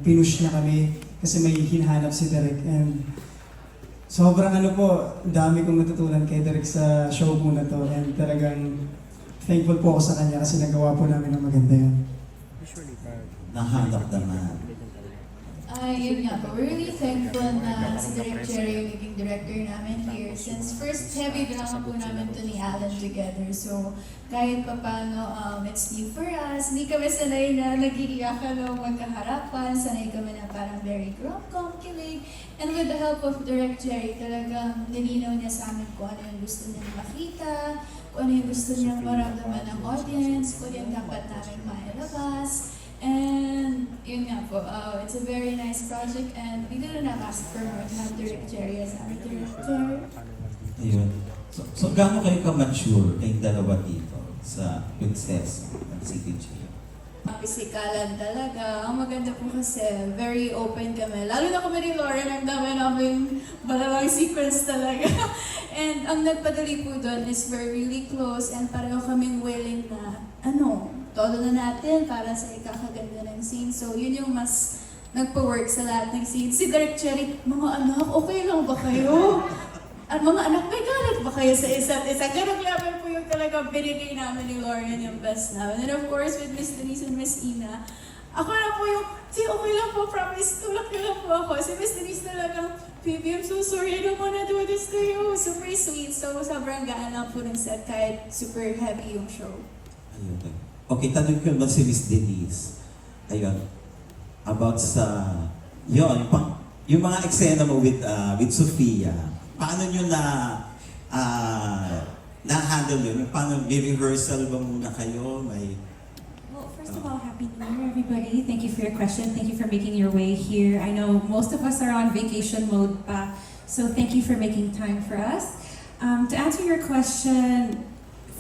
pinush niya kami kasi may hinahanap si Derek. And sobrang dami kong natutunan kay Derek sa show po na to. And talagang thankful po ako sa kanya kasi nagawa po namin ng maganda yun. Nahanap naman. Yun nga po, we're really thankful na si Direk Cherry yung naging director namin here. Since first heavy drama po namin to ni Alan together. So kahit pa paano, it's new for us. Hindi kami sanay na nag-iiyakan o magkaharapan. Sanay kami na parang very rom-com, kilig. And with the help of Direk Cherry, talagang nilinaw niya sa amin kung ano yung gusto niya makita, kung ano yung gusto niyang maramdaman ng audience, kung yung dapat namin mailabas. And yun nga po, it's a very nice project and we couldn't have asked for more to have Direk Cherry as our director. Ayun. So gaano kayo ka-mature kayong dalawa dito sa Princess ng CTG? Pisikalan talaga. Ang maganda po kasi, very open kami. Lalo na kami ni Lauren, ang dami namin malamang sequence talaga. And ang nagpadali po doon is we're really close and pareho kaming willing na, todo na natin para sa ikakaganda ng scene. So yun yung mas nagpa-work sa lahat ng scene. Si Direk Cherry, mga anak, okay lang ba kayo? At mga anak, may galit ba kayo sa isa't isa? Ganong level po yung talagang binigay namin ni Lauren yung best namin. And of course, with Miss Denise and Miss Ina, ako na po yung, okay lang po, promise, tulak niyo lang po ako. Si Miss Denise talagang, baby, I'm so sorry, I don't wanna do this to you. Super sweet. So, sobrang gaan lang po ng set kahit super heavy yung show. Ayun. Okay, tanong ko naman si Miss Denise. Ayun. About sa, yung mga eksena mo with Sofia, paano nyo na-handle yun? Paano, may rehearsal ba muna kayo? Well, first of all, Happy New Year, everybody. Thank you for your question. Thank you for making your way here. I know most of us are on vacation mode pa, so thank you for making time for us. To answer your question,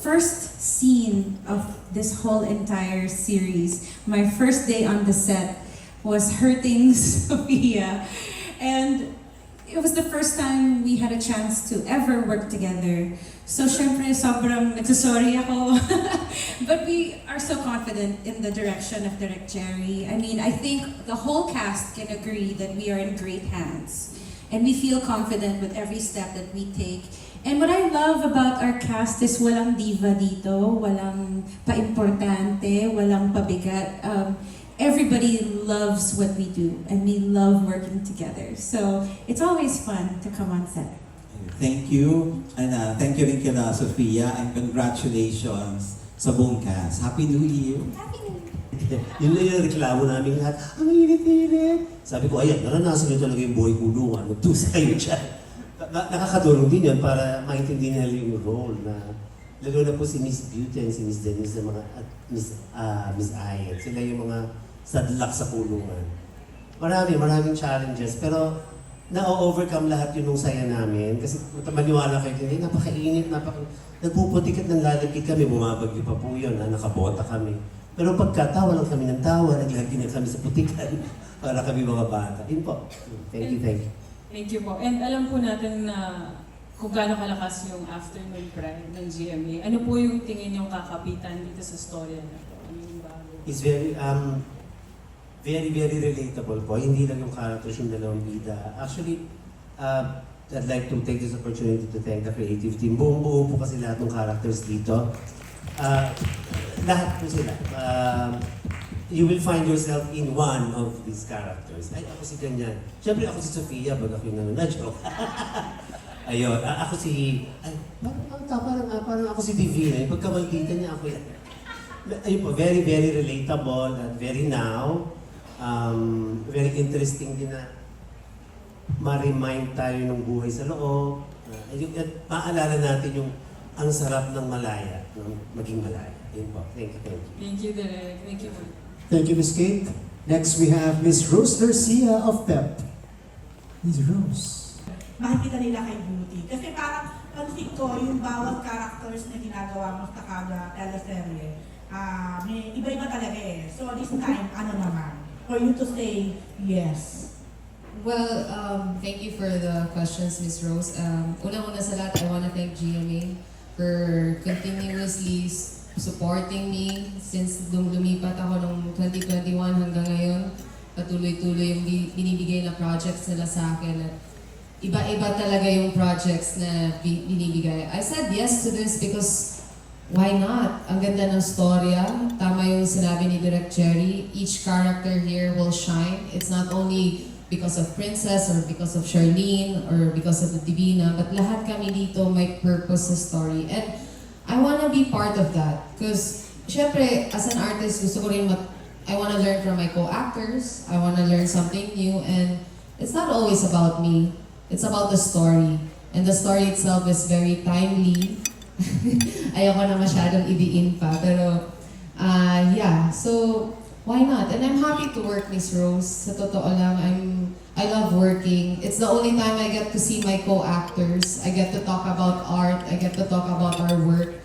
first scene of this whole entire series, my first day on the set was hurting Sophia. And it was the first time we had a chance to ever work together. So syempre, sobrang nagsasorry ako. But we are so confident in the direction of Direk Cherry. I mean, I think the whole cast can agree that we are in great hands. And we feel confident with every step that we take. And what I love about our cast is walang diva dito, walang pa-importante, walang pabigat. Everybody loves what we do, and we love working together. So it's always fun to come on set. Thank you. And thank you rin kila Sofia, and congratulations sa buong cast. Happy New Year! Happy New Year! Yun lang yung reklamo namin lahat. Ang init-init! Sabi ko, ayan, naranasan nyo talaga yung buhay kulungan. Magtusa kayo dyan. Nakakatulong din yun para maintindihan nila yung role na lalo na po si Miss Beauty and si Miss Denise at Miss Ayen. Sila yung mga sadlak sa kulungan. Maraming challenges. Pero na-overcome lahat yun nung saya namin. Kasi maniwala kayo din, napakainit, nagpuputikat ng lalagkit kami, bumabagyo pa po yun, nakabota kami. Pero pagkatawa lang kami ng tawa, naglagay na kami sa putikan para kami mga bata. Yun po. Thank you. Thank you po. And alam po natin na kung gaano kalakas yung afternoon cry ng GMA. Ano po yung tingin yung kakapitan dito sa storya na to? Ano yung bago? It's very, very relatable po. Hindi lang yung characters yung dalawang bida. Actually, I'd like to take this opportunity to thank the creative team. Buong-buo po kasi lahat ng characters dito. Lahat po sila. You will find yourself in one of these characters. Ay, ako si ganyan. Siyempre ako si Sofia, baga ako yung joke. Ayun, ako si... parang ako si Divina. Pagkamaldita niya ako yan. Ayun po, very relatable at very now. Very interesting din na ma-remind tayo ng buhay sa loob. At maalala natin yung ang sarap ng malaya, ng maging malaya. Yun po. Thank you. Thank you, Direk. Thank you po. Thank you, Ms. Kate. Next, we have Ms. Rose Garcia of PEP. Ms. Rose. Makikita nila kay Beauty. Kasi parang pansin ko yung bawat characters na ginagawa mo sa kada teleserye, may iba-iba talaga eh. So this time, ano naman? For you to say yes. Well, thank you for the questions, Ms. Rose. Unang-una sa lahat, I want to thank GMA for continuously supporting me since lumipat ako noong 2021 hanggang ngayon. patuloy-tuloy yung binibigay na projects nila sa akin. At iba-iba talaga yung projects na binibigay. I said yes to this because why not? Ang ganda ng storya. Tama yung sinabi ni Direk Jerry. Each character here will shine. It's not only because of Princess or because of Charlene or because of the Divina, but lahat kami dito may purpose sa story. And I wanna be part of that. Because, syempre, as an artist, gusto ko rin I wanna learn from my co-actors. I wanna learn something new. And it's not always about me. It's about the story. And the story itself is very timely. Ayoko na masyadong idiin pa. Pero, yeah. So, why not? And I'm happy to work, Miss Rose. Sa totoo lang, I love working. It's the only time I get to see my co-actors. I get to talk about art. I get to talk about our work.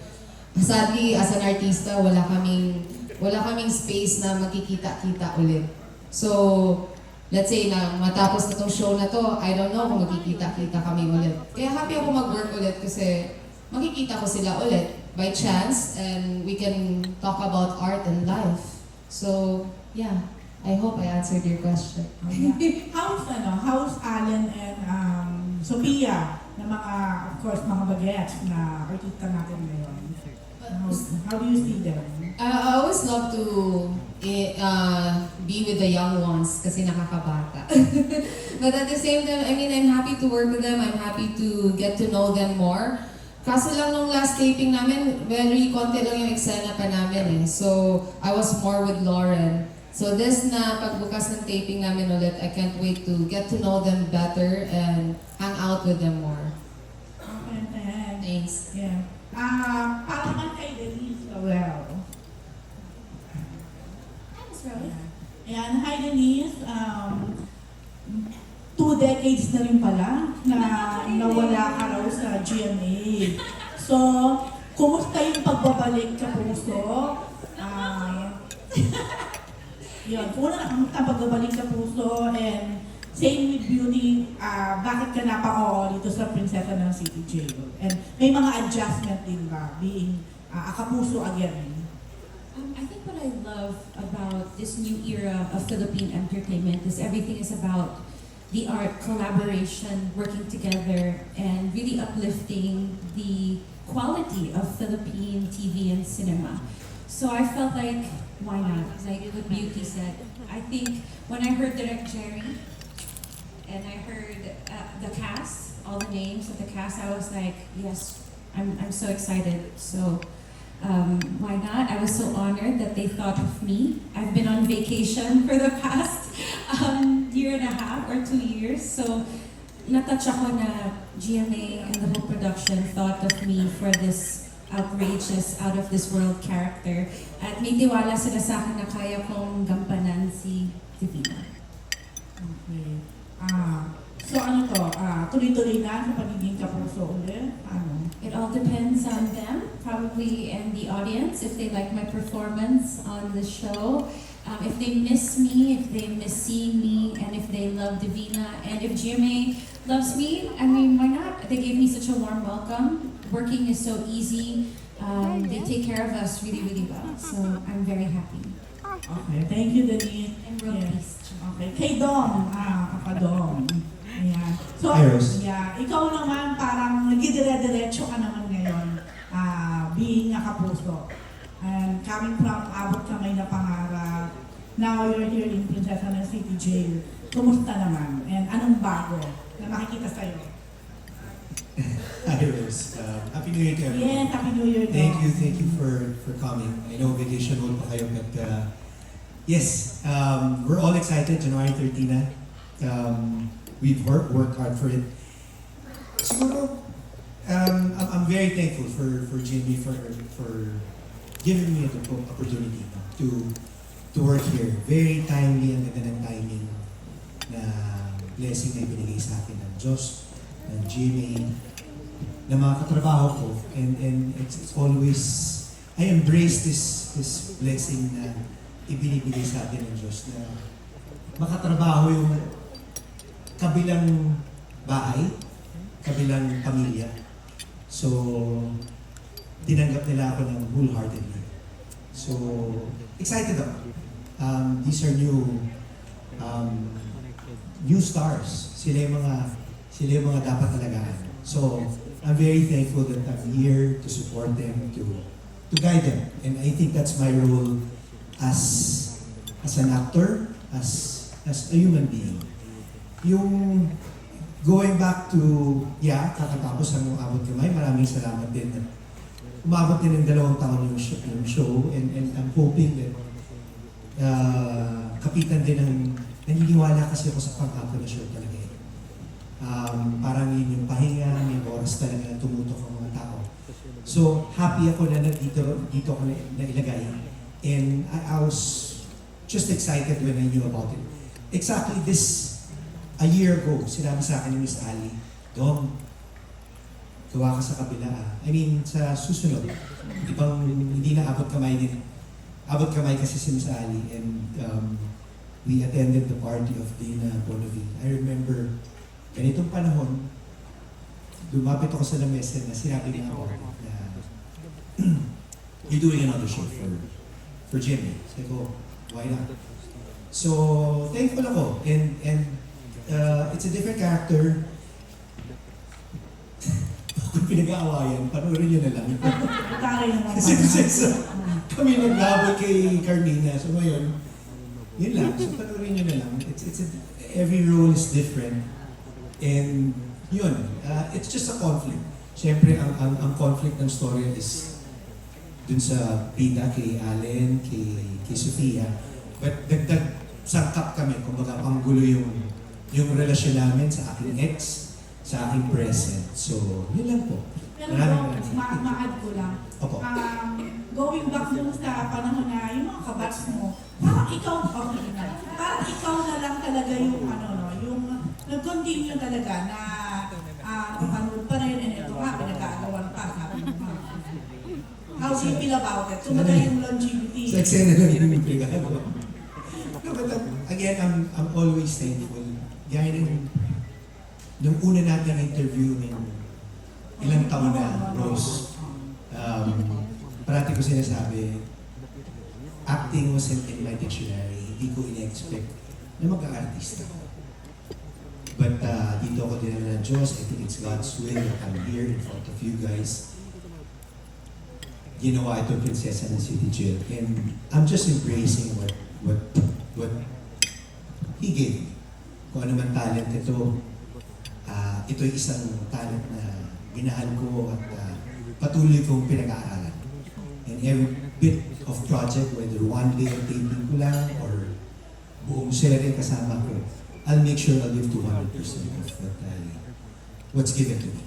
Sadly, as an artista, wala kaming space na magkikita-kita ulit. So, let's say na matapos na tong show na to, I don't know kung magkikita-kita kami ulit. Kaya happy ako mag-work ulit kasi makikita ko sila ulit by chance and we can talk about art and life. So, yeah. I hope I answered your question. How's Allen and Sophia na mga, of course, mga bagets na artista natin ngayon? How do you see them? I always love to be with the young ones kasi nakakabata. But at the same time, I mean, I'm happy to work with them. I'm happy to get to know them more. Kaso lang nung last taping namin, very konti lang yung eksena pa namin eh. So, I was more with Lauren. So this na pagbukas ng taping namin ulit, I can't wait to get to know them better and hang out with them more. Okay, Thanks. yeah. Para naman kay Denise Lowell. Hi, Miss Rose. Ayan, hi Denise. 2 decades na rin pala na nawala ka raw sa GMA. So, kumusta yung pagbabalik ka puso? Yun, kung ang pagbabalik sa puso and same with Beauty, bakit ka napaka-oo dito sa Prinsesa ng City Jail? And may mga adjustment din ba being a kapuso again? I think what I love about this new era of Philippine entertainment is everything is about the art, collaboration, working together, and really uplifting the quality of Philippine TV and cinema. So I felt like, why not? Like what Beauty said. I think when I heard Direk Jerry, and I heard the cast, all the names of the cast, I was like, yes, I'm so excited. So why not? I was so honored that they thought of me. I've been on vacation for the past year and a half or 2 years. So natouch ako na GMA and the whole production thought of me for this outrageous, out of this world character. At may tiwala sila sa akin na kaya kong gampanan si Divina. Okay. So ano to, tuloy-tuloy na sa pagiging kapuso ulit? Ano? It all depends on them, probably, and the audience, if they like my performance on the show. If they miss me, if they miss seeing me, and if they love Divina, and if GMA loves me, I mean, why not? They gave me such a warm welcome. Working is so easy. They take care of us really, really well. So I'm very happy. Okay, thank you, Denise. I'm real Yeah. pleased. Okay, kay Dom, Dom. Ayan. So, Iris. yeah, ikaw naman parang nagidire-diretso ka naman ngayon, being a kapuso. And coming from abot kamay na pangarap, now you're here in Prinsesa ng City Jail. Kumusta naman? And anong bago na makikita sa'yo? Hi, Rose. Happy New Year to everyone. Yes, Happy New Year, Dom. Thank you for coming. I know vacation mode pa kayo, but yes, we're all excited. January 13 na. We've worked hard for it. Siguro, I'm very thankful for Jimmy for giving me the opportunity to work here. Very timely, ang ganda ng timing na blessing na ibinigay sa akin ng Diyos, ng Jimmy, na mga katrabaho ko. And it's always, I embrace this blessing na ibinibigay sa atin ng Diyos na makatrabaho yung kabilang bahay, kabilang pamilya. So, tinanggap nila ako ng wholeheartedly. So, excited ako. These are new new stars. Sila yung mga dapat alagaan. So, I'm very thankful that I'm here to support them, to guide them. And I think that's my role as an actor, as a human being. Yung going back to, kakatapos ang Abot Kamay, maraming salamat din. Umabot din ng 2 taon yung show, and I'm hoping that kapitan din ng naniniwala kasi ako sa pangako na show talaga. Parang yun yung pahinga, may oras talaga na tumutok ang mga tao. So, happy ako na dito ako na ilagay. And I was just excited when I knew about it. Exactly a year ago, sinabi sa akin ni Miss Ali, Dom, gawa ka sa kabila. I mean, sa susunod, hindi na abot kamay din. Abot kamay kasi si Miss Ali, and we attended the party of Dina Bonavie. I remember, ganitong panahon, lumapit ako sa lamesa na sinabi niya ako na you're doing another show for Jimmy. Sabi ko, why not? So, thankful ako. And it's a different character. Kung pinag-aawayan, panoorin nyo na lang. Taray naman. Kasi kami naglabot kay Carmina. So ngayon, yun lang. So panoorin nyo na lang. Every role is different. And yun, it's just a conflict. Siyempre, ang conflict ng story is dun sa bida kay Allen, kay Sofia. But dagdag sangkap kami, kumbaga panggulo yung relasyon namin sa aking ex, sa aking present. So, yun lang po. Pero Maraming ma-add ko lang. Opo. Going back dun sa panahon na yung mga kabats mo, parang ikaw na lang talaga yung yung nag-continue talaga na mapanood pa rin, and ito nga, pinag-aagawan pa, sabi mo pa. How do you feel about it? Kumbaga yung longevity. Sa eksena lang yun yung pinag-aagawa. No, but again, I'm always thankful. Gaya nung una natin interview ng ilang taon na, Rose, parati ko sinasabi, acting wasn't in my dictionary. Hindi ko in-expect na mag-aartista ko. But dito ako dinala ng Diyos. I think it's God's will that I'm here in front of you guys. Ginawa ito prinsesa ng City Jail. And I'm just embracing what He gave me. Kung ano man talent ito, ito'y isang talent na ginahal ko at patuloy kong pinag-aaralan. And every bit of project, whether one day ang taping ko lang or buong serye kasama ko, I'll make sure I'll give 200% of what's given to me.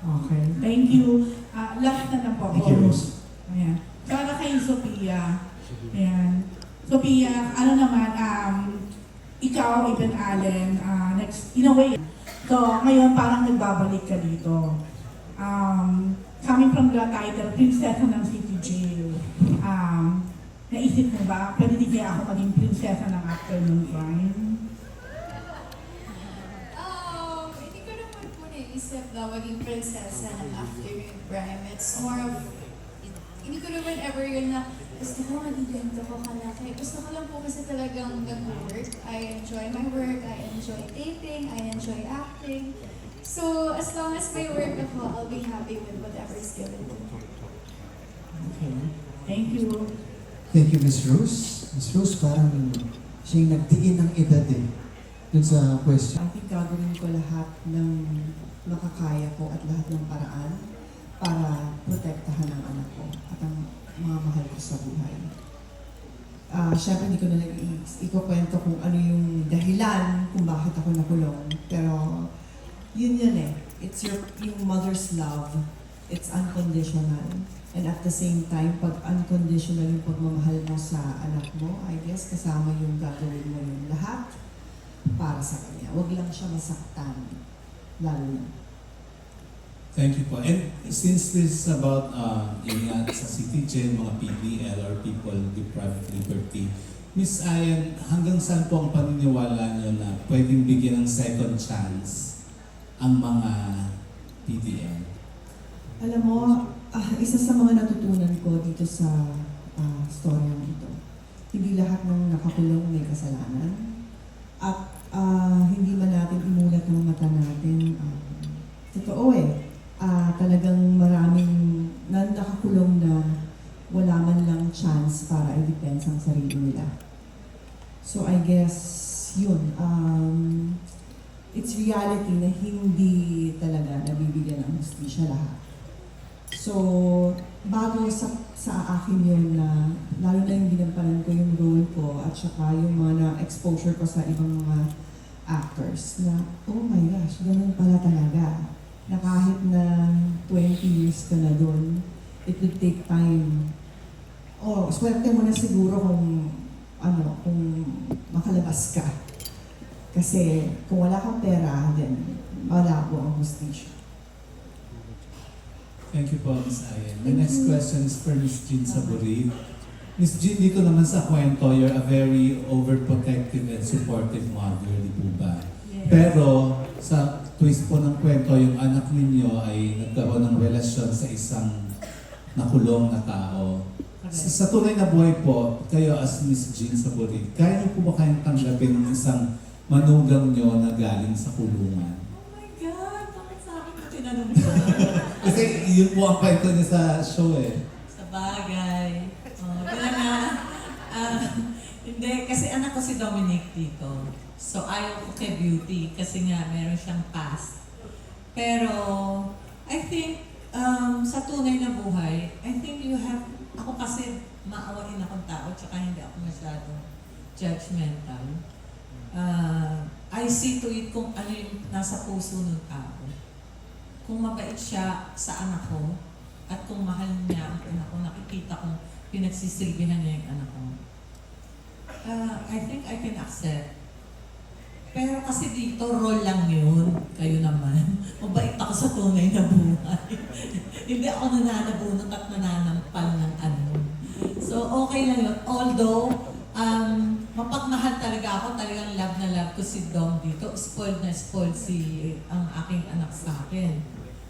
Okay, thank you. Last na lang po. Thank you, Rose. Ayan. Para kay Sophia. Ayan. Sophia, ikaw, Eben Allen, next, in a way, so ngayon parang nagbabalik ka dito. Coming from the title, Prinsesa ng City Jail. Naisip mo ba, pwede di kaya ako maging prinsesa ng Afternoon Crime? Hindi ko naman po naisip na maging prinsesa ng Afternoon Crime. It's more of, hindi ko naman ever yun na gusto ko maging ganito ko kalaki. Gusto ko lang po kasi talagang nag-work. I enjoy my work, I enjoy taping, I enjoy acting. So, as long as may work ako, I'll be happy with whatever is given to me. Okay. Thank you. Thank you, Miss Rose. Miss Rose, parang siyang nagdiin ng edad dun sa question. I think gagawin ko lahat ng makakaya ko at lahat ng paraan para protektahan ang anak ko at ang mga mahal ko sa buhay. Siyempre hindi ko na ikukwento kung ano yung dahilan kung bakit ako nakulong. Pero yun it's yung mother's love. It's unconditional. And at the same time, pag unconditional yung pagmamahal mo sa anak mo, I guess kasama yung gagawin mo yung lahat para sa kanya. Huwag lang siya masaktan. Lalo na. Thank you po. And since this is about sa City Jail, mga PBL or people deprived of liberty, Miss Ayan, hanggang saan po ang paniniwala niyo na pwedeng bigyan ng second chance ang mga PDL? Alam mo, isa sa mga natutunan ko dito sa storyang ito hindi lahat ng nakakulong may kasalanan. At hindi man natin imulat ng mata natin, totoo talagang maraming nakakulong na wala man lang chance para i-defense ang sarili nila. So I guess, yun, it's reality na hindi talaga nabibigyan ng hustisya lahat. So, bago sa akin yun na, lalo na yung ginampanan ko yung role ko at saka yung mga na-exposure ko sa ibang mga actors na, oh my gosh, ganun pala talaga. Na kahit na 20 years ka na doon, it will take time. Swerte mo na siguro kung makalabas ka. Kasi kung wala kang pera, then malabo ang hustisya. Thank you po, Ms. Ayen. My next question is for Ms. Jean Saburi. Ms. Jean, dito naman sa kwento, you're a very overprotective and supportive mother, di po ba? Yes. Pero sa twist po ng kwento, yung anak ninyo ay nagkaroon ng relasyon sa isang nakulong na tao. Sa tunay na buhay po, kayo as Ms. Jean Saburi, kaya niyo po ba kayong tanggapin ng isang manugang nyo na galing sa kulungan? Oh my God! Bakit sa akin ito tinanong mo? Kasi yun po ang kwento niya sa show Sa bagay. Kaya nga, hindi, kasi anak ko si Dominic dito. So ayaw ko kay Beauty kasi nga meron siyang past. Pero, I think, sa tunay na buhay, I think ako kasi maawain akong tao, tsaka hindi ako masyadong judgmental. I see to it kung ano yung nasa puso ng tao. Kung mabait siya sa anak ko, at kung mahal niya ang anak ko, nakikita kong pinagsisilbihan niya yung anak ko. I think I can accept. Pero kasi dito, role lang yun. Kayo naman. Mabait ako sa tunay na buhay. Hindi ako nananabunot at nananampal ng ano. So, okay lang yun. Although, mapagmahal talaga ako. Talagang love na love ko si Dom dito. Spoiled na spoiled ang aking anak sa akin.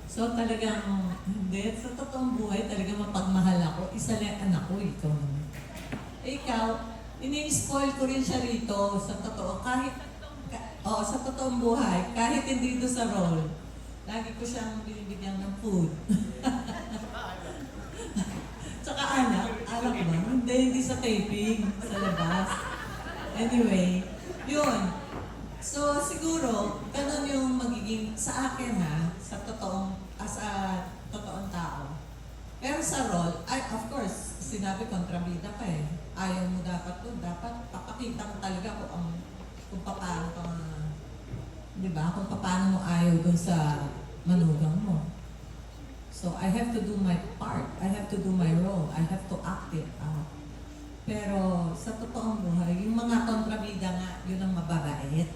So, talagang, hindi. Sa totoong buhay, talagang mapagmahal ako. Isa lang anak ko, ikaw naman. Ikaw, ini-spoil ko rin siya rito sa totoo. Sa totoong buhay, kahit hindi doon sa role, lagi ko siyang binibigyan ng food. Tsaka anak ba? Hindi sa taping, sa labas. Anyway, yun. So, siguro, ganun yung magiging, sa akin sa totoong tao. Pero sa role, of course, sinabi kontrabida ka Ayaw mo dapat doon. Dapat papakita mo talaga kung paano ka, di ba? Kung paano mo ayaw doon sa manugang mo. So, I have to do my part. I have to do my role. I have to act it out. Pero sa totoong buhay, yung mga kontrabida nga, yun ang mababait.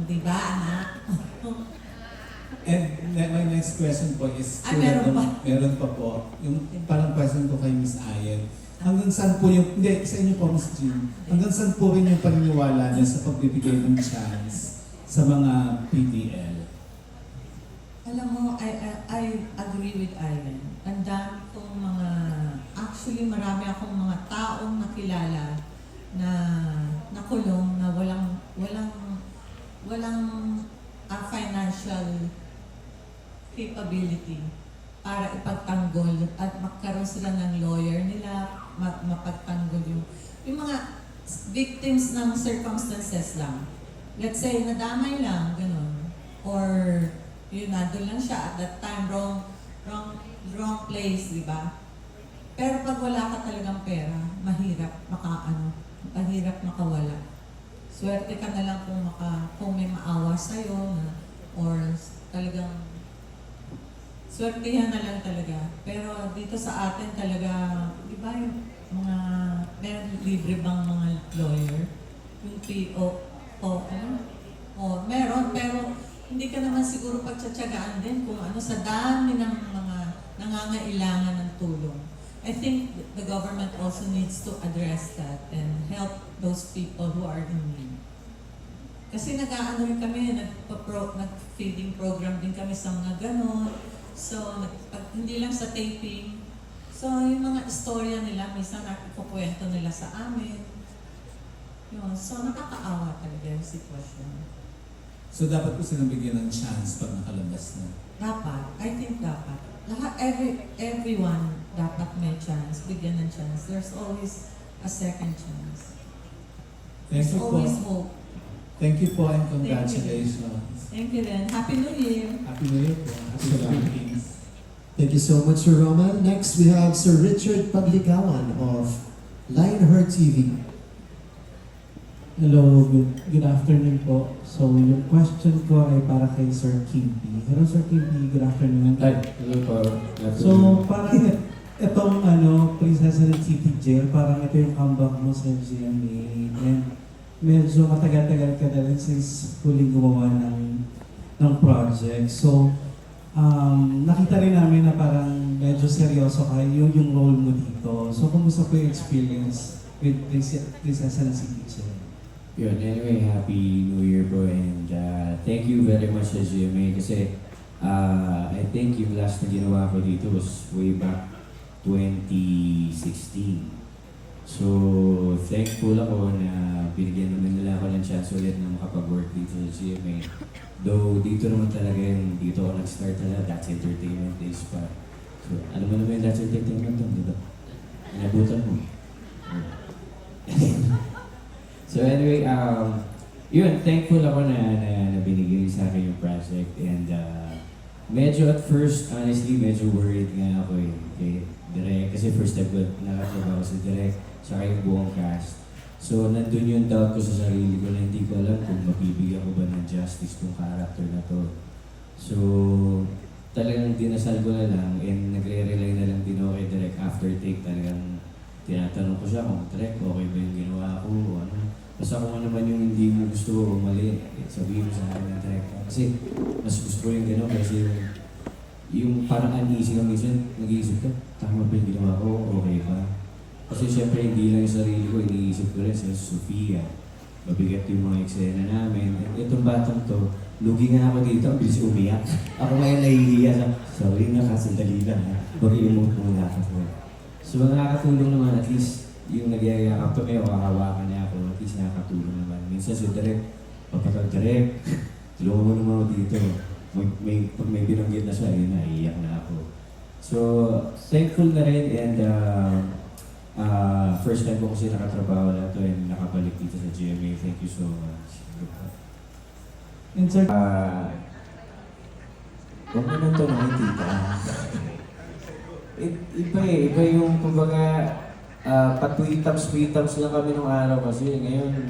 Di ba, anak? And my next question po is, meron pa po, yung parang question ko kay Ms. Ayen. Hanggang saan po yung, hindi, sa inyo po, Ms. Jean, hanggang saan po rin yung paniniwala niya sa pagbibigay ng chance sa mga PDL? Alam mo, I agree with Ayen. Ang dami kong actually marami akong mga taong nakilala na nakulong na walang financial capability para ipagtanggol at magkaroon sila ng lawyer nila, mapagtanggol yung mga victims ng circumstances lang. Let's say, nadamay lang, ganun. Or, nandun lang siya at that time, wrong place, di ba? Pero pag wala ka talagang pera, mahirap makawala. Swerte ka na lang kung may maawa sa'yo or talagang swertehan na lang talaga. Pero dito sa atin talaga, di ba yung meron libre bang mga lawyer? Yung meron, pero hindi ka naman siguro pagtsatsagaan din kung sa dami ng mga nangangailangan ng tulong. I think the government also needs to address that and help those people who are in need. Kasi rin kami, nag-feeding program din kami sa mga ganon. So, hindi lang sa taping. So, yung mga istorya nila, minsan nakukwento nila sa amin. Yun. So, nakakaawa talaga yung sitwasyon. So dapat po silang bigyan ng chance pag nakalabas na. Dapat. I think dapat. Lahat, everyone dapat may chance, bigyan ng chance. There's always a second chance. Thank There's you po. always hope. Thank you po and Thank you. congratulations. Thank you then. Happy New Year! Happy New Year po. Happy Philippines. Thank you so much, Sir Roman. Next, we have Sir Richard Pagligawan of Lionheart TV. Hello, good afternoon po. So, yung question ko ay para kay Sir Kimby. Hello, Sir Kimby. Good afternoon. Hello po. So, parang itong Princesa ng City Jail, parang ito yung comeback mo sa GMA. And medyo matagal-tagal ka na rin since huling gumawa ng project. So, nakita rin namin na parang medyo seryoso ka yung role mo dito. So, kumusta po yung experience with Princesa ng City Jail? Yun, anyway, Happy New Year po and thank you very much sa GMA kasi I think yung last na ginawa ko dito was way back 2016. So, thankful ako na binigyan naman nila ako ng chance ulit na makapag-work dito sa GMA. Though dito naman talaga yung dito ako nag-start talaga, That's Entertainment Days pa. So, alam mo naman yung That's Entertainment doon, di ba? Inabutan mo. So anyway, yun, thankful ako na binigay sa akin yung project and medyo at first, honestly, medyo worried nga ako kay Direk kasi first time ko nakatrabaho sa Direk saka yung buong cast. So nandun yung doubt ko sa sarili ko na hindi ko alam kung mabibigyan ko ba ng justice tong character na to. So talagang dinasal ko na lang and nagre-rely na lang din ako kay Direk after take. Talagang tinatanong ko siya kung Direk, okay ba yung ginawa ko o ano. Basta kung ano naman yung hindi mo gusto o mali, sabihin mo sa akin ng director. Kasi mas gusto ko yung gano'n kasi yung parang uneasy ka minsan, nag-iisip ka, tama ba yung ginawa ko, okay ba? Kasi syempre hindi lang yung sarili ko, iniisip ko rin sa Sofia. Mabigat yung mga eksena namin. At itong batang to, lugi nga ako dito, ang bilis umiyak. Ako ngayon nahihiya na, sorry na, kasandali lang ha. Mag-i-emote muna ako. So nakakatulong naman at least yung nagyayakap to kayo, kakawakan niya ako, at least nakakatulong naman. Minsan si Direk, Direk, tulungan mo naman ako dito. Pag may binanggit na siya, yun na, iiyak na ako. So, thankful na rin and first time ko kasi nakatrabaho na to and nakabalik dito sa GMA. Thank you so much. And sir, huwag mo nang tanongin, tita. Iba yung kumbaga, patwitams lang kami nung araw kasi ngayon,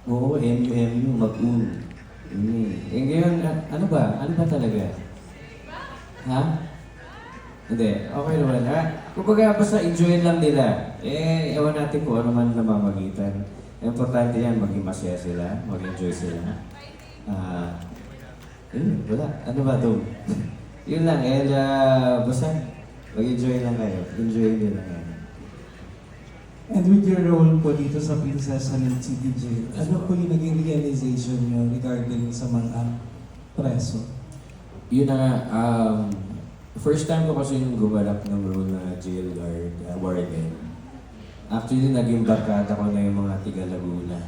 oo, MU, mag-un. Ngayon, ano ba talaga? Ha? Hindi, okay naman ha? Kumbaga, basta enjoy lang nila. Ewan natin kung ano man namamagitan. Importante yan, maging masaya sila, mag-enjoy sila. Wala. Ano ba ito? Yun lang, basta mag-enjoy lang kayo. Enjoy nyo lang kayo. and with your role po dito sa Princesa ng City Jail, ano po yung naging realization nyo regarding sa mga preso? Yun na nga, first time ko kasi yung gumanap ng role na jail guard, warden. Actually, naging barkada ko na yung mga tiga Laguna.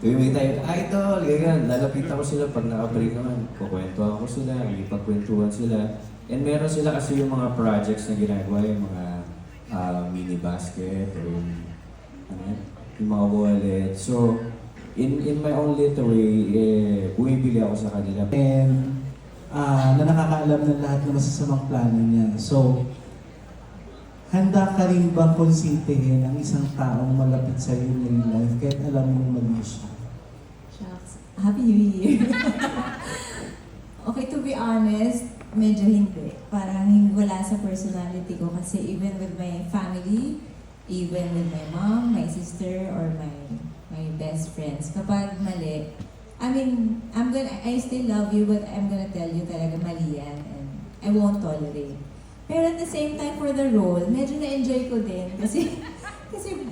Tuwing may tayo, idol, ganyan. Lalapitan ko sila pag naka-break naman. Kukwentuhan ko sila, ipagkwentuhan sila. And meron sila kasi yung mga projects na ginagawa, yung mga mini basket or yung mga wallet. So, in my own little way, bumibili ako sa kanila. And na nakakaalam ng lahat ng masasamang plano niya. So, handa ka rin bang konsintihin ang isang taong malapit sa iyo in real life kahit alam mong mali siya? Shucks. Happy New Year! Okay, to be honest, medyo hindi. Parang wala sa personality ko kasi even with my family, even with my mom, my sister, or my best friends, kapag mali, I mean, I still love you, but I'm gonna tell you talaga mali yan and I won't tolerate. Pero at the same time, for the role, medyo na-enjoy ko din kasi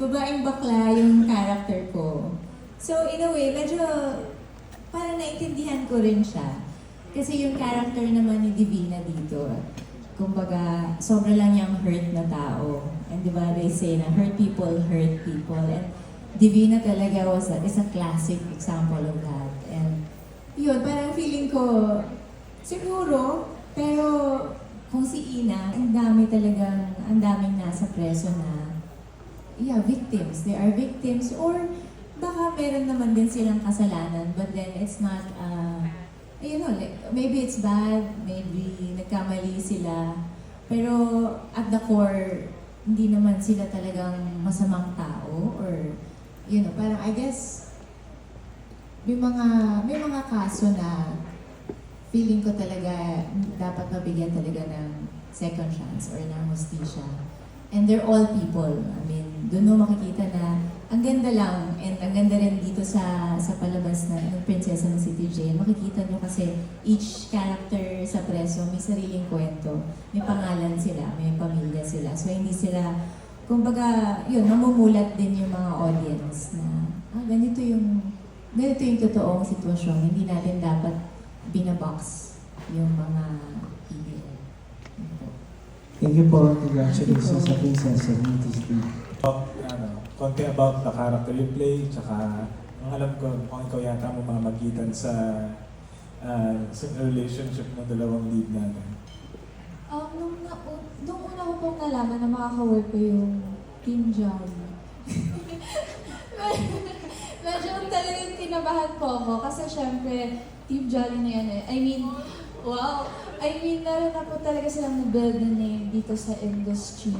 babaeng bakla yung character ko. So in a way, medyo parang naintindihan ko rin siya. Kasi yung character naman ni Divina dito, kumbaga, sobra lang niyang hurt na tao. And di ba, they say na hurt people. And Divina talaga is a classic example of that. And yun, parang feeling ko, siguro, pero kung si Ina, ang daming nasa preso na, victims. They are victims. Or baka meron naman din silang kasalanan, but then it's not, maybe it's bad, maybe nagkamali sila, pero at the core, hindi naman sila talagang masamang tao, or, parang I guess, may mga kaso na feeling ko talaga dapat mabigyan talaga ng second chance or ng hustisya. And they're all people. I mean, doon mo makikita na ang ganda lang, and ang ganda rin dito sa palabas na yung Prinsesa ng City Jail. Makikita nyo kasi each character sa preso may sariling kwento. May pangalan sila, may pamilya sila. So hindi sila, kumbaga, mamumulat din yung mga audience na ganito yung totoong sitwasyon. Hindi natin dapat binabox yung mga PBL. Thank you po. Congratulations sa Prinsesa ng Disney. Konti about the character you play, tsaka alam ko kung ikaw yata mo mamagitan sa relationship ng dalawang lead natin. Nung una ko pong nalaman na makaka-work ko yung Team Jolly. Medyo talagang kinabahan po ako kasi syempre, Team Jolly na yan eh. Meron na po talaga silang na-build na name dito sa industry.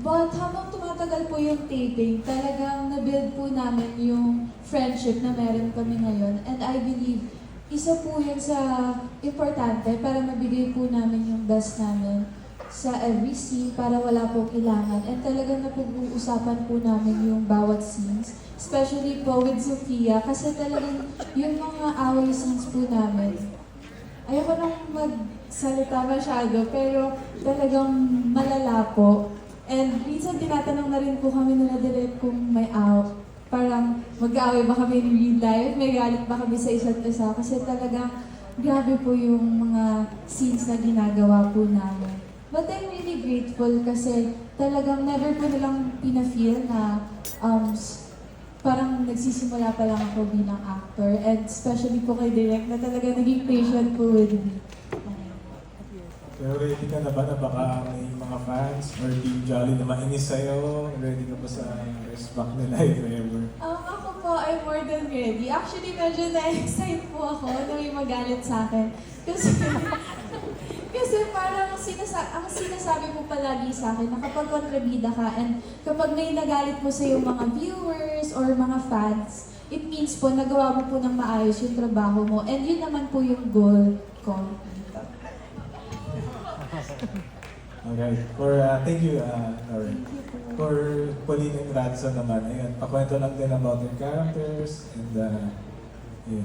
But habang tumatagal po yung taping, talagang na-build po namin yung friendship na meron kami ngayon. And I believe, isa po yun sa importante para mabigay po namin yung best namin sa every scene para wala pong kailangan. And talagang napag-uusapan po namin yung bawat scenes. Especially po with Sofia, kasi talagang yung mga away scenes po namin. Ayoko nang magsalita masyado, pero talagang malala po. And minsan tinatanong na rin po kami nila direct kung may out. Parang mag-aaway ba kami in real life? May galit ba kami sa isa't isa? Kasi talagang grabe po yung mga scenes na ginagawa po namin. But I'm really grateful kasi talagang never po nilang pina-feel na parang nagsisimula pa lang ako bilang actor. And especially po kay Direk na talagang naging patient po with me. Pero ready ka na ba na baka may mga fans or Team Jolly na mainis sa'yo? Ready ka ba sa respect nila if ever? Ako po ay more than ready. Actually, medyo na-excite po ako na may magalit sa akin. Kasi parang ang sinasabi po palagi sa akin na kapag kontrabida ka and kapag may nagalit mo sa yung mga viewers or mga fans, it means po nagawa mo po ng maayos yung trabaho mo. And yun naman po yung goal ko. Okay. Thank you, Lauren. For Pauline and Radson naman, ayan, pakwento lang din about your characters and yeah.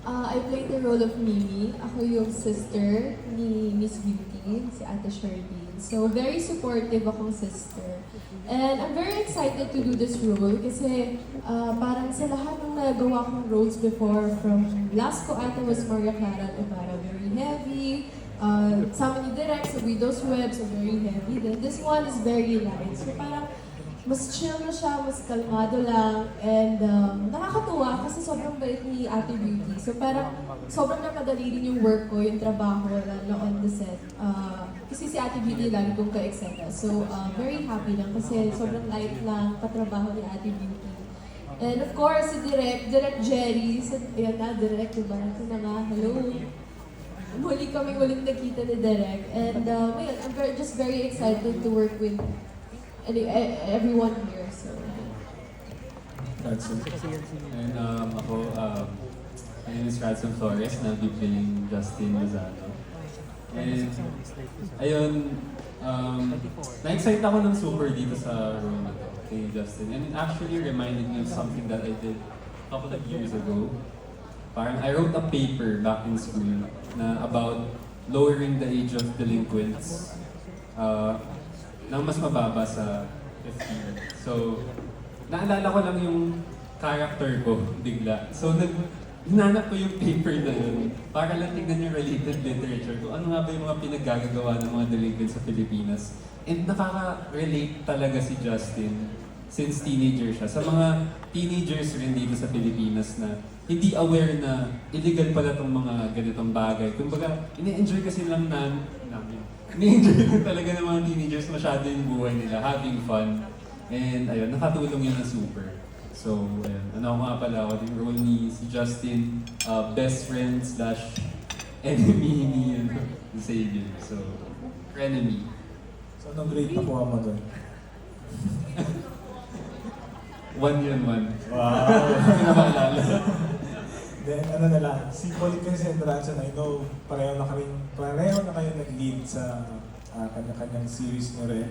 I played the role of Mimi. Ako yung sister ni Miss Beauty, si Ate Charlene. So, very supportive akong sister. And I'm very excited to do this role kasi parang sa lahat ng nagawa kong roles before, from last ko ata was Maria Clara Ibarra, very heavy. Sama ni Direk sa Widow's Web, so very heavy. Then this one is very light. So parang mas chill na siya, mas kalmado lang. And nakakatuwa kasi sobrang bait ni Ate Beauty. So parang sobrang napadali rin yung work ko, yung trabaho lalo on the set. Kasi si Ate Beauty lagi kong ka-eksena. So very happy lang kasi sobrang light lang katrabaho ni Ate Beauty. And of course, si Direk Jerry. Ayan na, Direk, diba? Ito na nga, hello. Muli kami ulit nakita ni Direk. And I'm just very excited to work with everyone here. So. Radson. And ako, my name is Radson Flores, and I'll be playing Justin Lozano. And ayun, na-excite ako ng super dito sa role na to kay Justin. And it actually reminded me of something that I did a couple of years ago. Parang I wrote a paper back in school na about lowering the age of delinquents nang mas mababa sa 15. So, naalala ko lang yung character ko bigla. So, hinanap ko yung paper na yun para lang tignan yung related literature ko. Ano nga ba yung mga pinaggagawa ng mga delinquent sa Pilipinas? And nakaka-relate talaga si Justin since teenager siya. Sa mga teenagers rin dito sa Pilipinas na hindi aware na illegal pala itong mga ganitong bagay. Kumbaga, ini-enjoy kasi lang ini-enjoy lang talaga ng mga teenagers masyado yung buhay nila, having fun. And ayun, nakatulong yun na super. So, ayun. Ano nga pala ako, yung role ni si Justin, best friend / enemy ni Xavier. So, frenemy. So, anong grade na kuha mo doon? 1 yun, 1. Wow! Hindi na maalala. Then, ano na lang, si Pauline kasi and Ranson, I know, pareho na kayo nag-lead sa kanya-kanyang series nyo rin.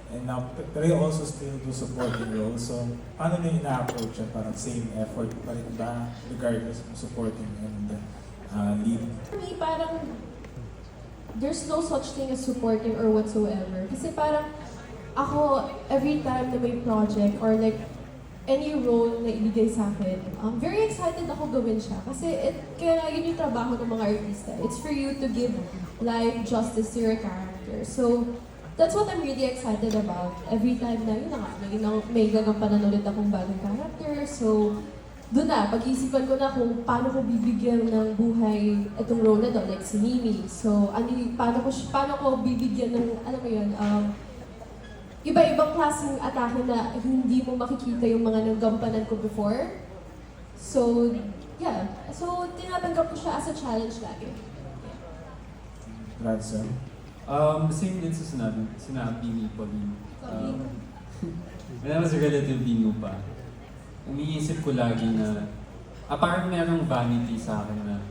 And now, pero you also still do supporting roles. So, paano nyo ina-approach yan? Parang same effort pa rin ba, regardless of supporting and lead? For me, parang there's no such thing as supporting or whatsoever. Kasi parang ako, every time na may project or like any role na ibigay sa akin, very excited ako gawin siya. Kasi kaya yun yung trabaho ng mga artista. It's for you to give life justice to your character. So, that's what I'm really excited about. Every time na yun na nga, may gagampanan ulit akong bagong character. So, doon na, pag-iisipan ko na kung paano ko bibigyan ng buhay itong role na to, like si Mimi. So, paano ko bibigyan ng, alam mo yun, iba-ibang klaseng atake na hindi mo makikita yung mga nagampanan ko before. So, yeah. So, tinatanggap ko siya as a challenge lagi. Ransom? Same din sa sinabi ni Pauline. When I was relatively new pa, umiisip ko lagi na, parang merong vanity sa akin na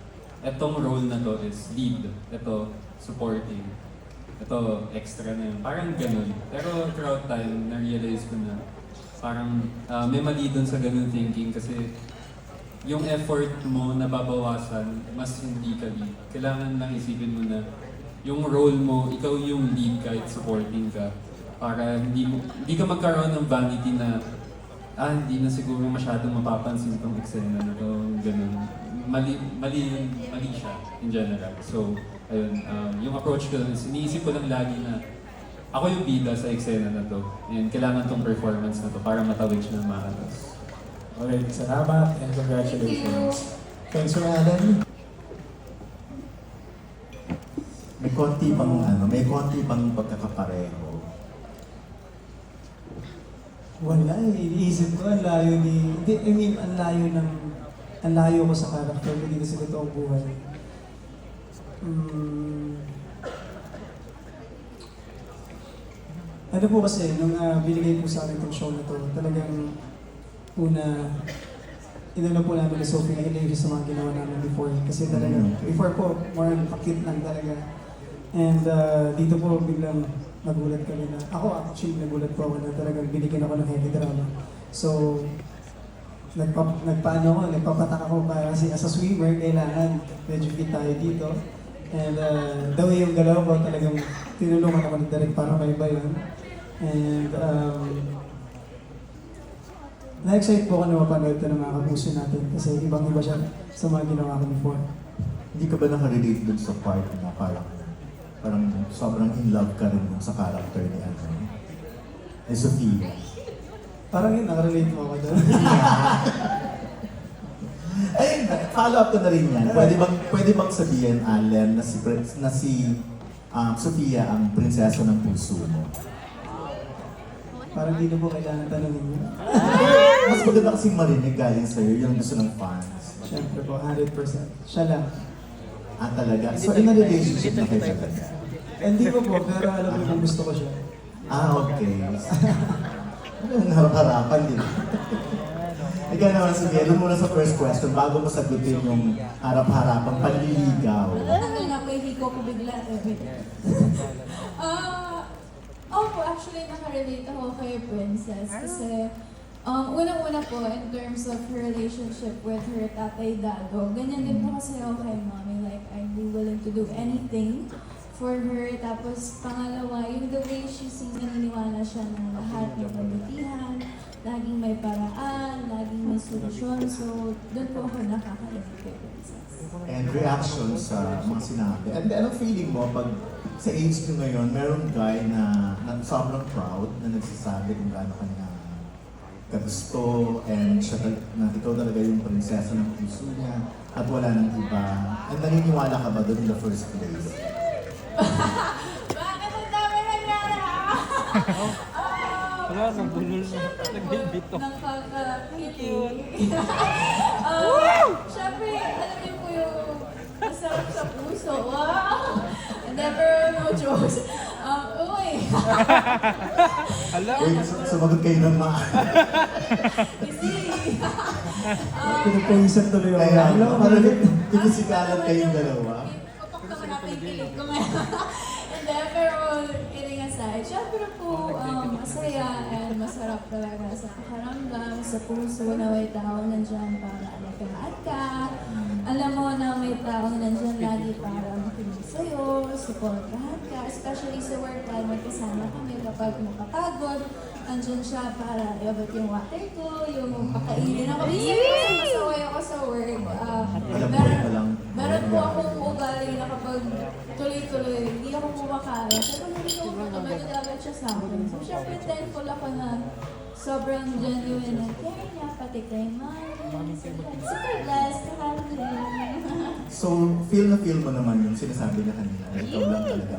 etong role na to is lead, ito supporting, ito extra na yun. Parang ganun. Pero throughout time, na-realize ko na parang may mali dun sa ganun thinking kasi yung effort mo nababawasan, mas hindi ka lead. Kailangan lang isipin mo na yung role mo, ikaw yung lead kahit supporting ka. Para hindi ka magkaroon ng vanity na hindi na siguro masyadong mapapansin itong eksena na to, ganun. Mali siya in general. So, ayun, yung approach ko, iniisip ko lang lagi na ako yung bida sa eksena na to. And kailangan tong performance na to para matawid siya ng mahalas. Alright, salamat and congratulations. Thanks for Alan. May konti bang pagkakapareho? Wala eh. Iniisip ko, ang layo ang layo ko sa character ko dito sa totoong buhay. Ano po kasi, nung binigay po sa akin itong show na to, talagang inano po namin ni Sophie na ilay sa mga ginawa namin before. Kasi talagang, before po, more pakit lang talaga. And dito po biglang nagulat kami na, actually nagulat po ako na talagang binigyan ako ng heavy drama. So, nagpapatak ako kasi as a swimmer, kailangan medyo fit tayo dito. And the way yung galaw ko, talagang tinulungan ako ng direct para may iba yun. And na-excite po ako na mapanood ito ng mga kapuso natin kasi ibang-iba siya sa mga ginawa ko before. Hindi ka ba nakarelate dun sa part na parang sobrang in love ka rin sa character ni Sophia? Parang yun, nakarelate mo ako doon. Ay, follow up ko na rin yan. Pwede bang sabihin, Allen, na si Sophia ang prinsesa ng puso mo? Parang hindi na po kailangan tanongin mo. Mas maganda kasing marinig galing sa'yo yung gusto ng fans. Siyempre po, 100%. Siya lang. Talaga? So, in a relationship na kayo talaga? Hindi po po, pero alam mo kung gusto ko siya. Okay. Harap-harapan din. Ikaw naman, Sophia, doon muna sa first question, bago mo sagutin yung harap-harapang panliligaw. Ano na, may hiko ko bigla. Actually, nakarelate ako kay Princess kasi unang-una po, in terms of her relationship with her tatay Dago, ganyan din po kasi ako kay mommy. Like, I'd be willing to do anything for her. Tapos, pangalawa, yung the way she sees, naniniwala siya na lahat may kabutihan, laging may paraan, laging may ng solusyon. So, doon po ako nakaka-relate kay Princess. And reaction sa mga sinabi. And anong feeling mo pag sa age nyo ngayon, meron guy na sobrang proud na nagsasabi kung gaano kanya kagusto and siya na ikaw talaga yung prinsesa ng puso niya at wala nang iba. And naniniwala ka ba doon in the first place? Bakit ang dami nangyari? Wala, nabulol na. Nagbibito. Nakakakilig. Siyempre, alam niyo po yung masarap sa puso. Wow! Never, no jokes. Uy! Uy, sumagot kayo ng Kasi, Pinapawisan tuloy ako. Kaya, Alam ko, pinisikalat kayong dalawa. papak naman natin yung kilig ko ngayon. Hindi, pero kidding aside, syempre po, masaya and masarap talaga sa pakiramdam, sa puso na may tao nandyan para alagaan ka. Alam mo na may taong nandyan lagi para makinig sa'yo, supportahan ka, especially sa work dahil magkasama kami kapag makapagod. Andyan siya para iabot yung water ko, yung pakainin ako. Minsan masaway ako sa work. Meron po akong ugali na kapag tuloy-tuloy, hindi ako kumakain. Pero hindi ko kumakain, agad siya sa akin. So, syempre, thankful ako na sobrang genuine na care niya, pati kay Mami. Super blessed, alhamdulillah. So, feel mo naman yung sinasabi niya kanina na ikaw lang talaga.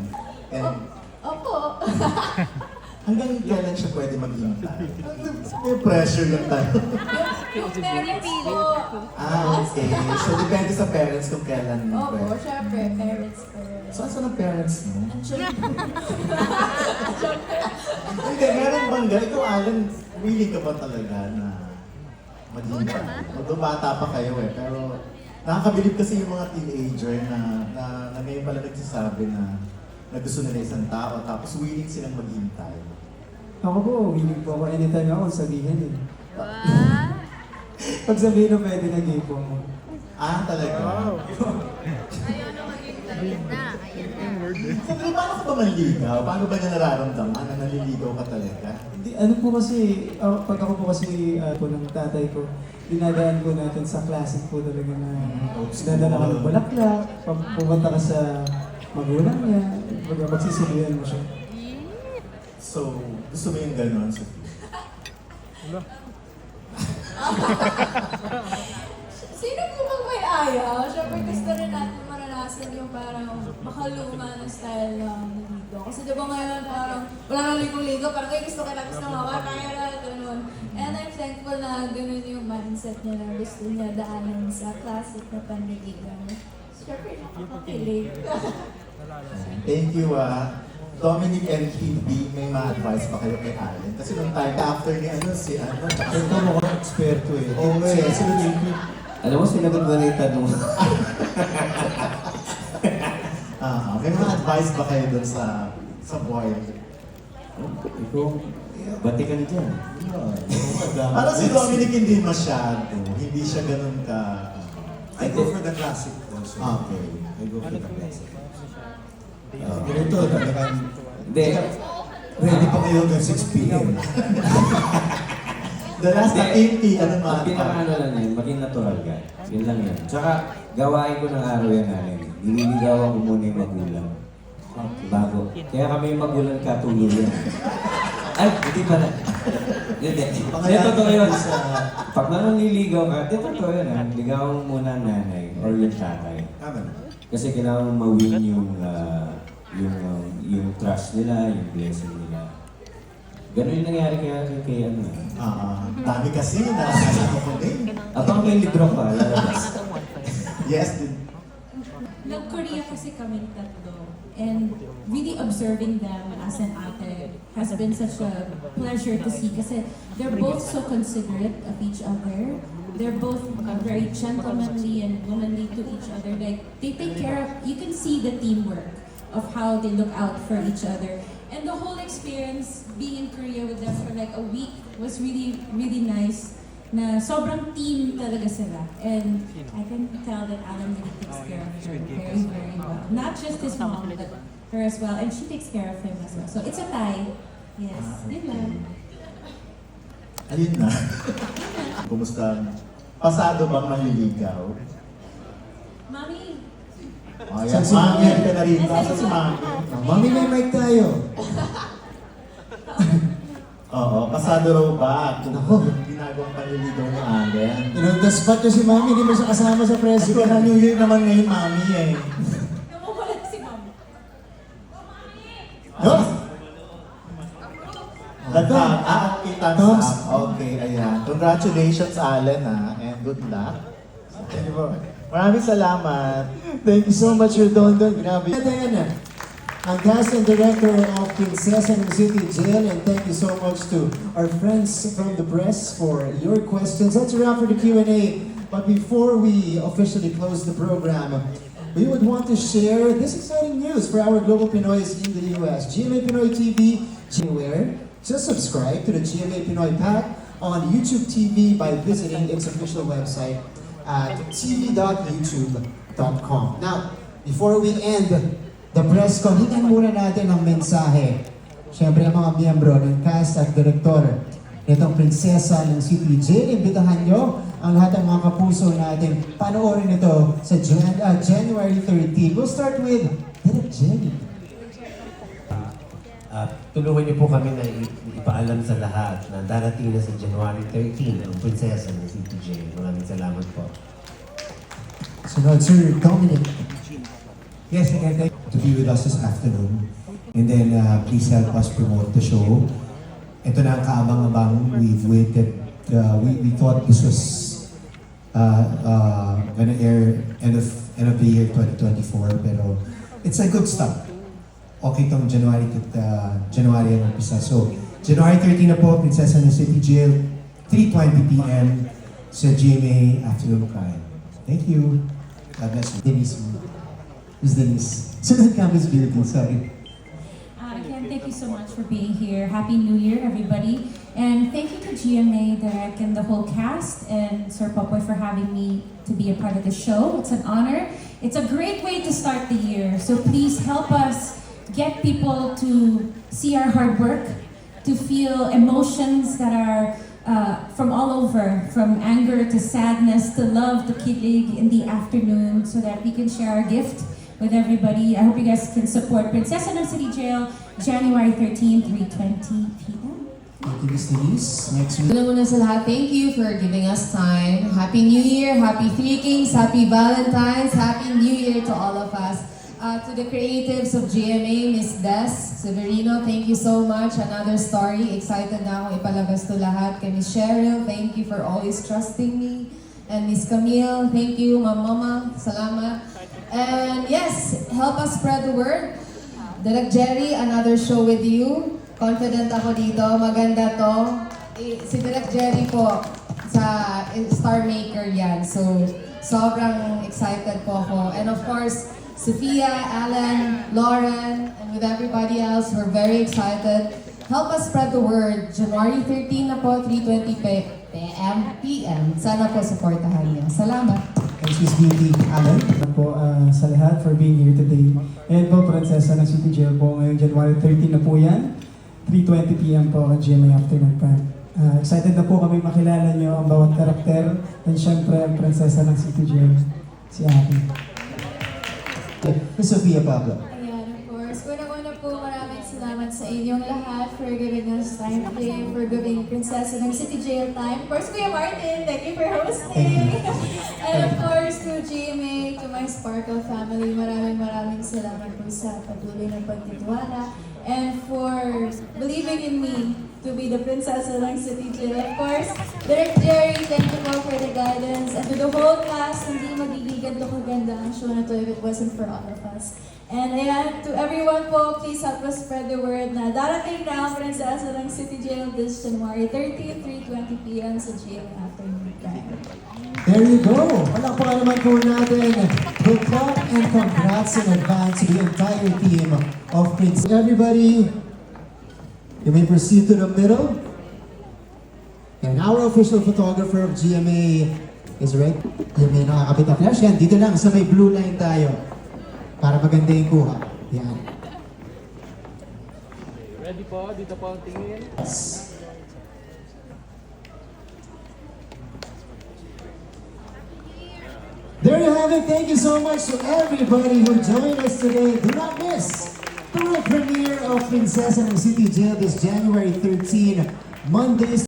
And Opo. hanggang kailan siya pwede maghintay? May pressure yung tanong. Yung parents ko. Okay. So, depende sa parents kung kailan Opo, pwede. syempre, parents ko. So, asan ang parents mo? Syempre. Hindi, meron bang ikaw, Alan, willing ka ba talaga na maghintay? Although bata pa kayo pero nakakabilib kasi yung mga teenager na ngayon pala nagsasabi na gusto nila isang tao, tapos willing silang maghintay. Ako po, willing po ako. Anytime ako sabihin eh. Pag sabihin na pwede na gay po ako. Talaga? Ayaw na maghintay na. Sabi, paano ka ba manligaw? Paano ba niya nararamdaman na naliligaw ka talaga? Hindi, ano po kasi, pag ako po kasi po ng tatay ko, dinadaan po natin sa classic po talaga na dadala ka ng bulaklak, pumunta ka sa magulang niya, magsisiluyan mo siya. So, gusto mo yung gano'n, Sophie? Sino po bang may ayaw? Siyempre gusto rin natin maranasan yung parang makaluma ng style ng ligo. Kasi diba ngayon parang wala nang ligo-ligo, parang gusto ka na gusto mo, kaya na, gano'n. And I'm thankful na gano'n yung mindset niya na gusto niya daanan sa classic na panliligan. Siyempre nakakakilig. Thank you, Dominic and Hindi, may ma-advise pa kayo kay Allen? Kasi nung time after ni tsaka Ito mo kung eksperto eh. Oo, Alam mo, sinagot ba na yung tanong? may ma-advise ba kayo dun sa boy? Ikaw, batikan dyan. Para si Dominic hindi masyado, hindi siya ganun ka... I go for the classic also. Okay. I go for the classic. Ganito, talagang... Hindi. Ready pa kayo hanggang 6 p.m. The last activity, ano Ang pinaka-ano lang yun, maging natural ka. Yun lang yun. Tsaka, gawain ko ng araw yan namin. Nililigawan ko muna yung magulang. Bago. Kaya kami yung magulang katuluyan. Ay, hindi pala. Hindi. Hindi, totoo yun. Pag naniligaw ka, di totoo yun ha. Ligawan mo muna ang nanay or yung tatay. Kasi kailangan mo ma-win yung trust nila, yung blessing nila. Ganun yung nangyari kay ano. Dami kasi na ano ko din. Abang may libro pa, lalabas. Yes. Nag-Korea kasi kami tatlo. And really observing them as an ate has been such a pleasure to see kasi they're both so considerate of each other. They're both very gentlemanly and womanly to each other. Like, they take care of, you can see the teamwork of how they look out for each other. And the whole experience being in Korea with them for like a week was really, really nice. Na sobrang team talaga sila. And I can tell that Alan really takes care of her very, very well. Not just his mom, but her as well. And she takes care of him as well. So it's a tie. Yes. Yun lang. Ayun na. Kumusta? Pasado bang manliligaw? Mami! Oh, yan. Mami, ka na rin. Nasa si Mami. Mami, may mic tayo. Oo, pasado raw ba? Kung ginagawang panliligaw ni Allen. On the spot niyo si Mami, hindi mo siya kasama sa press Kasi na New Year naman ngayon, Mami eh. Namumula si Mami. No? Okay, thumbs up. Okay, ayan. Congratulations, Allen, and good luck. Thank you po. Maraming salamat. Thank you so much, Rodondon. Grabe. Diana, ang cast and director of Princesa ng City Jail, and thank you so much to our friends from the press for your questions. That's a wrap for the Q&A. But before we officially close the program, we would want to share this exciting news for our global Pinoys in the US. GMA Pinoy TV, anywhere. Just subscribe to the GMA Pinoy Pack on YouTube TV by visiting its official website at tv.youtube.com. Now, before we end the press con, hingan muna natin ang mensahe. Siyempre, ang mga miyembro ng cast at director nitong Prinsesa ng City Jail. Imbitahan nyo ang lahat ng mga kapuso natin panoorin ito sa January 13. We'll start with Direk Jenny. Tulungan niyo po kami na ipaalam sa lahat na darating na sa January 13 ang Prinsesa ng City Jail. Maraming salamat po. Sunod, Sir Dominic. Yes, again, thank you to be with us this afternoon. And then, please help us promote the show. Ito na ang kaabang-abang. We've waited. We thought this was gonna air end of the year 2024. Pero it's a good start. Okay itong January ang umpisa. So, January 13 na po, Prinsesa ng City Jail, 3:20 p.m. sa GMA Afternoon Crime. Thank you. God bless you. Denise. Miss Denise. Sunod ka, Miss Beauty. Sorry. Again, thank you so much for being here. Happy New Year, everybody. And thank you to GMA, Direk, and the whole cast, and Sir Popoy for having me to be a part of the show. It's an honor. It's a great way to start the year. So please help us get people to see our hard work, to feel emotions that are from all over, from anger to sadness to love to kilig in the afternoon, so that we can share our gift with everybody. I hope you guys can support Prinsesa ng City Jail, January 13, 3:20 p.m. Thank you, Miss Denise. Next week. Una sa lahat, thank you for giving us time. Happy New Year, Happy Three Kings, Happy Valentine's, Happy New Year to all of us. To the creatives of GMA, Miss Des Severino, thank you so much. Another story. Excited na akong ipalabas to lahat. Kay Miss Cheryl, thank you for always trusting me. And Miss Camille, thank you. Mama, salamat. And yes, help us spread the word. Direk Jerry, another show with you. Confident ako dito. Maganda to. Si Direk Jerry po, sa Star Maker yan. So, sobrang excited po ako. And of course, Sophia, Alan, Lauren, and with everybody else, we're very excited. Help us spread the word. January 13 na po, 3:20 p.m. Sana po supportahan niyo. Salamat. Thanks, Miss Beauty. Alan. Po sa lahat for being here today. And po, Prinsesa ng City Jail po ngayong January 13 na po yan. 3:20 p.m. po ang GMA Afternoon Prime. Excited na po kami makilala niyo ang bawat karakter. And syempre, ang Prinsesa ng City Jail, si Abby. Miss Sofia Pablo. Ayan, of course. Unang-una po, maraming salamat sa inyong lahat for giving us time today, for giving Prinsesa ng City Jail time. Of course, Kuya Martin, thank you for hosting. And of course, to GMA, to my Sparkle family, maraming salamat po sa patuloy na pagtitiwala. And for believing in me to be the Prinsesa ng City Jail. Of course, Direk Jerry, thank you po for the guidance. And to the whole cast, hindi magiging ganito kaganda ang show na to if it wasn't for all of us. And ayan, to everyone po, please help us spread the word na darating na ang Prinsesa ng City Jail this January 13, 3:20 p.m. sa GMA Afternoon Crime. There you go. Palakpakan naman po natin. Good luck and congrats in advance to the entire team of Prince. Everybody, you may proceed to the middle. And our official photographer of GMA is right. Yung may nakakapit na flash yan. Dito lang sa may blue line tayo. Para maganda yung kuha. Yan. Ready po? Dito po ang tingin. Yes. There you have it. Thank you so much to everybody who joined us today. Do not miss the world premiere of Prinsesa ng City Jail this January 13, Mondays.